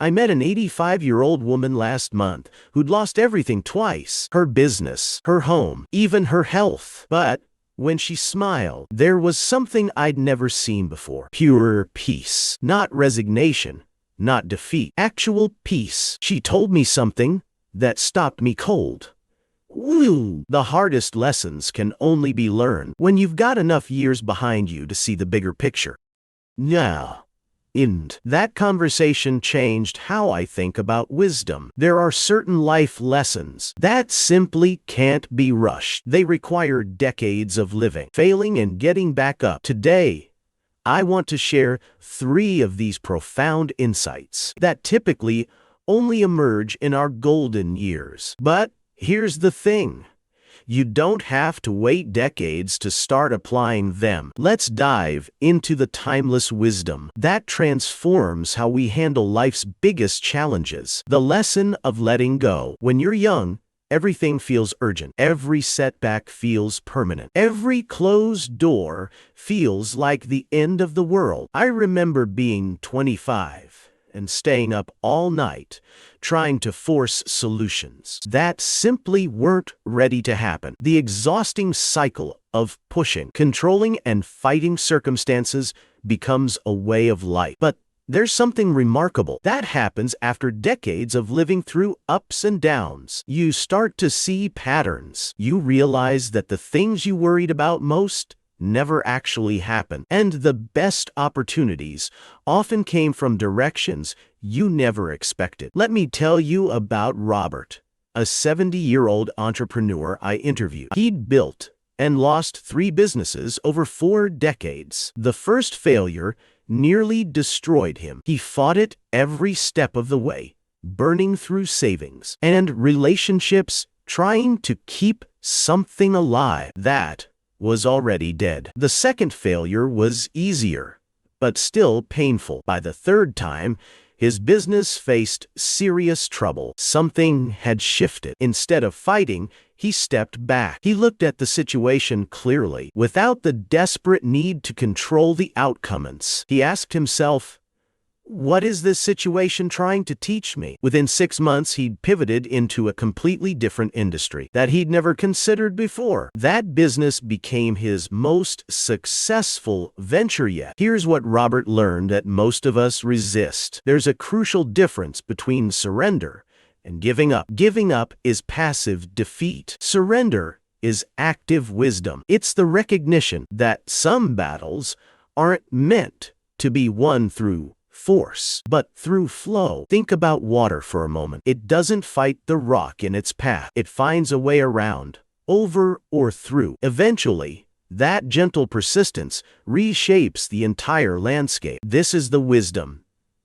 I met an 85-year-old woman last month who'd lost everything twice: her business, her home, even her health. But when she smiled, there was something I'd never seen before. Pure peace. Not resignation, not defeat. Actual peace. She told me something that stopped me cold. Ooh. The hardest lessons can only be learned when you've got enough years behind you to see the bigger picture. Now, that conversation changed how I think about wisdom. There are certain life lessons that simply can't be rushed. They require decades of living, failing, and getting back up. Today, I want to share 3 of these profound insights that typically only emerge in our golden years. But here's the thing. You don't have to wait decades to start applying them. Let's dive into the timeless wisdom that transforms how we handle life's biggest challenges. The lesson of letting go. When you're young, everything feels urgent. Every setback feels permanent. Every closed door feels like the end of the world. I remember being 25 and staying up all night trying to force solutions that simply weren't ready to happen. The exhausting cycle of pushing, controlling, and fighting circumstances becomes a way of life. But there's something remarkable that happens after decades of living through ups and downs. You start to see patterns. You realize that the things you worried about most never actually happened, and the best opportunities often came from directions you never expected. Let me tell you about Robert, a 70-year-old entrepreneur I interviewed. He'd built and lost 3 businesses over 4 decades. The first failure nearly destroyed him. He fought it every step of the way, burning through savings and relationships, trying to keep something alive that was already dead. The second failure was easier, but still painful. By the third time, his business faced serious trouble. Something had shifted. Instead of fighting, he stepped back. He looked at the situation clearly, without the desperate need to control the outcomes. He asked himself, what is this situation trying to teach me? Within 6 months, he'd pivoted into a completely different industry that he'd never considered before. That business became his most successful venture yet. Here's what Robert learned that most of us resist. There's a crucial difference between surrender and giving up. Giving up is passive defeat. Surrender is active wisdom. It's the recognition that some battles aren't meant to be won through force, but through flow. Think about water for a moment. It doesn't fight the rock in its path. It finds a way around, over, or through. Eventually, that gentle persistence reshapes the entire landscape. This is the wisdom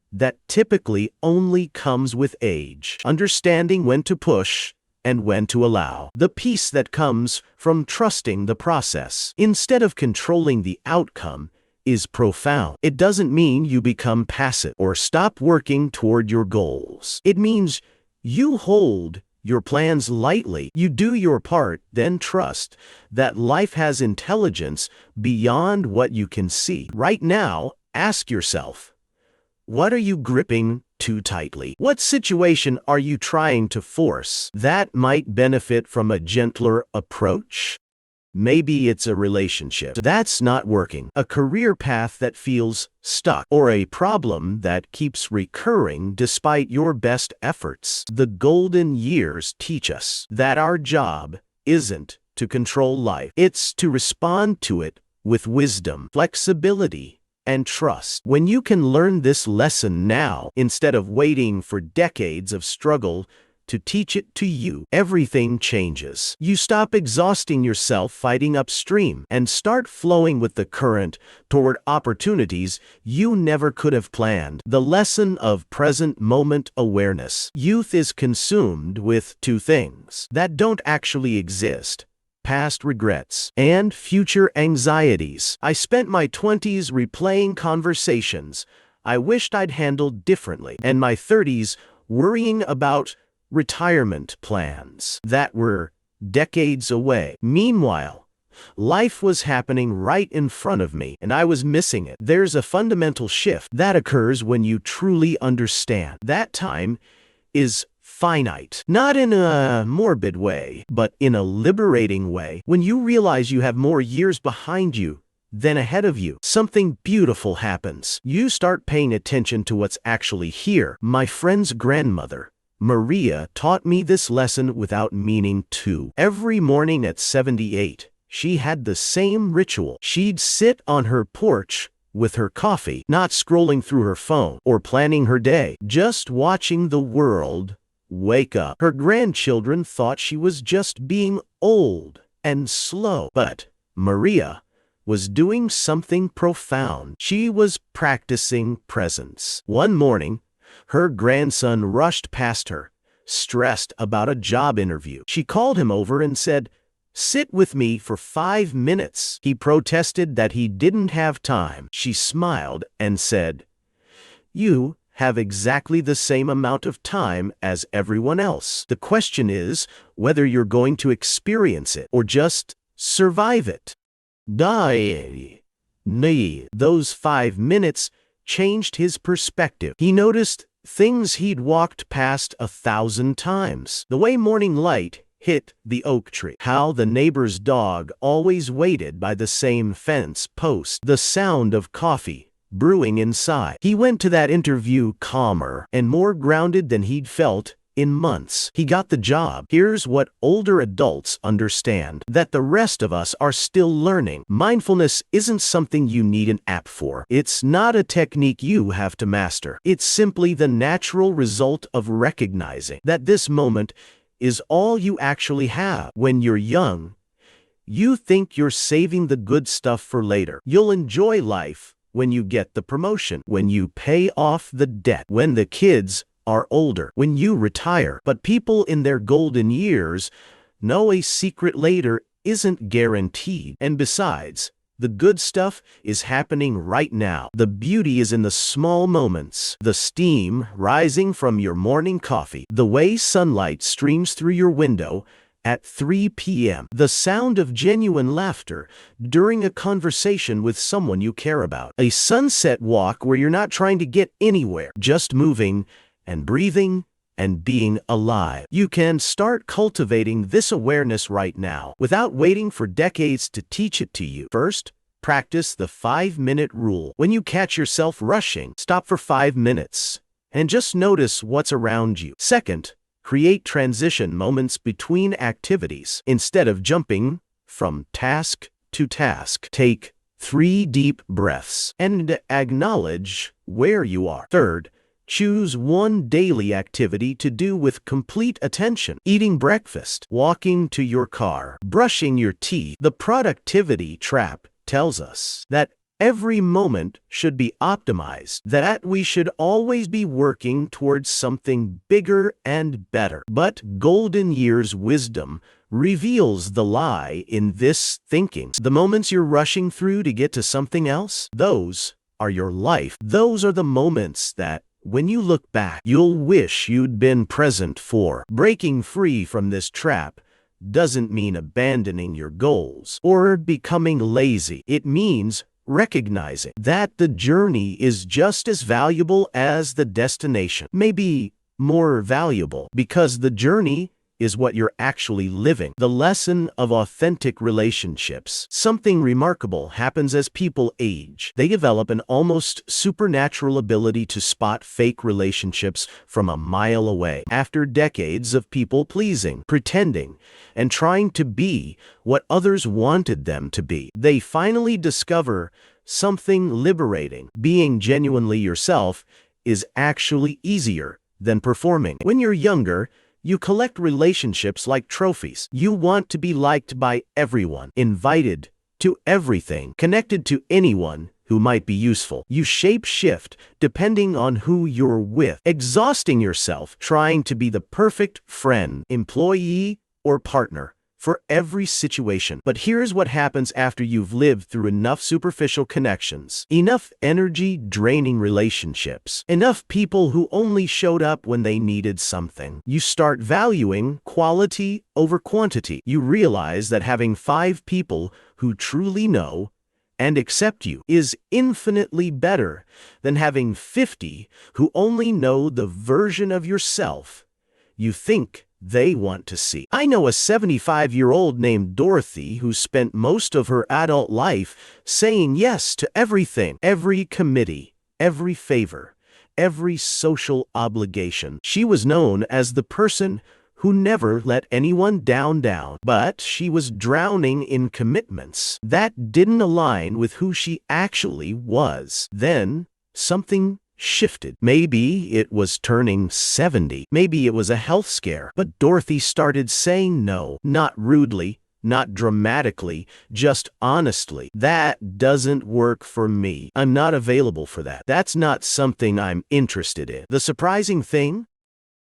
that typically only comes with age. Understanding when to push and when to allow. The peace that comes from trusting the process instead of controlling the outcome is profound. It doesn't mean you become passive or stop working toward your goals. It means you hold your plans lightly. You do your part, then trust that life has intelligence beyond what you can see. Right now, ask yourself, what are you gripping too tightly? What situation are you trying to force that might benefit from a gentler approach? Maybe it's a relationship that's not working, a career path that feels stuck, or a problem that keeps recurring despite your best efforts. The golden years teach us that our job isn't to control life. It's to respond to it with wisdom, flexibility, and trust. When you can learn this lesson now, instead of waiting for decades of struggle to teach it to you, everything changes. You stop exhausting yourself fighting upstream and start flowing with the current toward opportunities you never could have planned. The lesson of present moment awareness. Youth is consumed with 2 things that don't actually exist: past regrets and future anxieties. I spent my 20s replaying conversations I wished I'd handled differently, and my 30s worrying about retirement plans that were decades away. Meanwhile, Life was happening right in front of me, and I was missing it. There's a fundamental shift that occurs when you truly understand that time is finite. Not in a morbid way, but in a liberating way. When you realize you have more years behind you than ahead of you, something beautiful happens. You start paying attention to what's actually here. My friend's grandmother, Maria, taught me this lesson without meaning to. Every morning at 78, she had the same ritual. She'd sit on her porch with her coffee, not scrolling through her phone or planning her day, just watching the world wake up. Her grandchildren thought she was just being old and slow, but Maria was doing something profound. She was practicing presence. One morning, her grandson rushed past her, stressed about a job interview. She called him over and said, "Sit with me for 5 minutes." He protested that he didn't have time. She smiled and said, "You have exactly the same amount of time as everyone else. The question is whether you're going to experience it or just survive it." Those 5 minutes changed his perspective. He noticed things he'd walked past 1,000 times. The way morning light hit the oak tree, how the neighbor's dog always waited by the same fence post, the sound of coffee brewing inside. He went to that interview calmer and more grounded than he'd felt in months. He got the job. Here's what older adults understand, that the rest of us are still learning. Mindfulness isn't something you need an app for. It's not a technique you have to master. It's simply the natural result of recognizing that this moment is all you actually have. When you're young, you think you're saving the good stuff for later. You'll enjoy life when you get the promotion, when you pay off the debt, when the kids are older, when you retire. But people in their golden years know a secret later isn't guaranteed. And besides, the good stuff is happening right now. The beauty is in the small moments. The steam rising from your morning coffee, the way sunlight streams through your window at 3 p.m., the sound of genuine laughter during a conversation with someone you care about, a sunset walk where you're not trying to get anywhere, just moving and breathing and being alive. You can start cultivating this awareness right now without waiting for decades to teach it to you. First, practice the 5-minute rule. When you catch yourself rushing, stop for 5 minutes and just notice what's around you. Second, create transition moments between activities. Instead of jumping from task to task, take 3 deep breaths and acknowledge where you are. Third, choose one daily activity to do with complete attention. Eating breakfast, walking to your car, brushing your teeth. The productivity trap tells us that every moment should be optimized, that we should always be working towards something bigger and better. But Golden Years wisdom reveals the lie in this thinking. The moments you're rushing through to get to something else, those are your life. Those are the moments that, when you look back, you'll wish you'd been present for. Breaking free from this trap doesn't mean abandoning your goals or becoming lazy. It means recognizing that the journey is just as valuable as the destination, maybe more valuable, because the journey is what you're actually living. The lesson of authentic relationships. Something remarkable happens as people age. They develop an almost supernatural ability to spot fake relationships from a mile away. After decades of people pleasing, pretending, and trying to be what others wanted them to be, they finally discover something liberating. Being genuinely yourself is actually easier than performing. When you're younger, you collect relationships like trophies. You want to be liked by everyone, invited to everything, connected to anyone who might be useful. You shape-shift depending on who you're with, exhausting yourself trying to be the perfect friend, employee, or partner for every situation. But here's what happens after you've lived through enough superficial connections, enough energy-draining relationships, enough people who only showed up when they needed something. You start valuing quality over quantity. You realize that having 5 people who truly know and accept you is infinitely better than having 50 who only know the version of yourself you think they want to see. I know a 75-year-old named Dorothy who spent most of her adult life saying yes to everything, every committee, every favor, every social obligation. She was known as the person who never let anyone down, but she was drowning in commitments that didn't align with who she actually was. Then something shifted. Maybe it was turning 70. Maybe it was a health scare. But Dorothy started saying no, not rudely, not dramatically, just honestly. That doesn't work for me. I'm not available for that. That's not something I'm interested in. The surprising thing?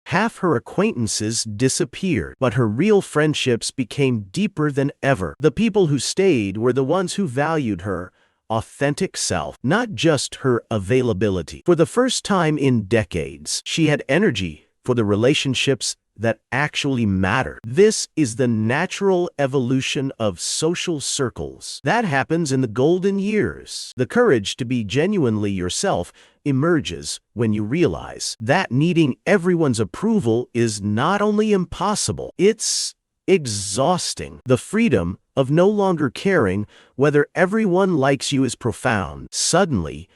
Half her acquaintances disappeared, but her real friendships became deeper than ever. The people who stayed were the ones who valued her authentic self, not just her availability. For the first time in decades, she had energy for the relationships that actually mattered. This is the natural evolution of social circles. That happens in the golden years. The courage to be genuinely yourself emerges when you realize that needing everyone's approval is not only impossible, it's exhausting. The freedom of no longer caring whether everyone likes you is profound. Suddenly,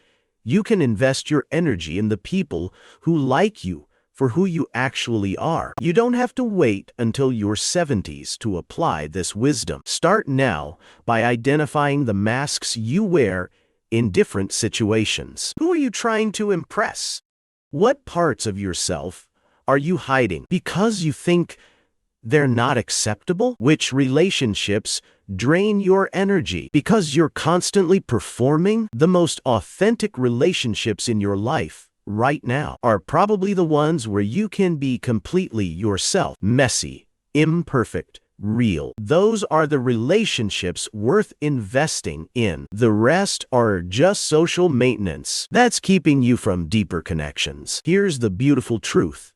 you can invest your energy in the people who like you for who you actually are. You don't have to wait until your 70s to apply this wisdom. Start now by identifying the masks you wear in different situations. Who are you trying to impress? What parts of yourself are you hiding because you think they're not acceptable? Which relationships drain your energy because you're constantly performing? The most authentic relationships in your life right now are probably the ones where you can be completely yourself. Messy, imperfect, real. Those are the relationships worth investing in. The rest are just social maintenance that's keeping you from deeper connections. Here's the beautiful truth.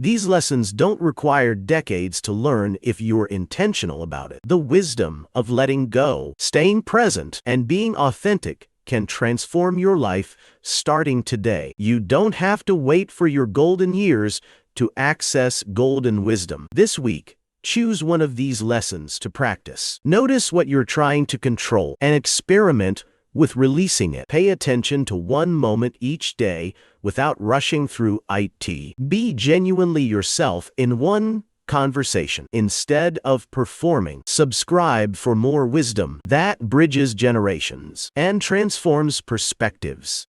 These lessons don't require decades to learn if you're intentional about it. The wisdom of letting go, staying present, and being authentic can transform your life starting today. You don't have to wait for your golden years to access golden wisdom. This week, choose one of these lessons to practice. Notice what you're trying to control and experiment with releasing it. Pay attention to one moment each day without rushing through it. Be genuinely yourself in one conversation instead of performing. Subscribe for more wisdom that bridges generations and transforms perspectives.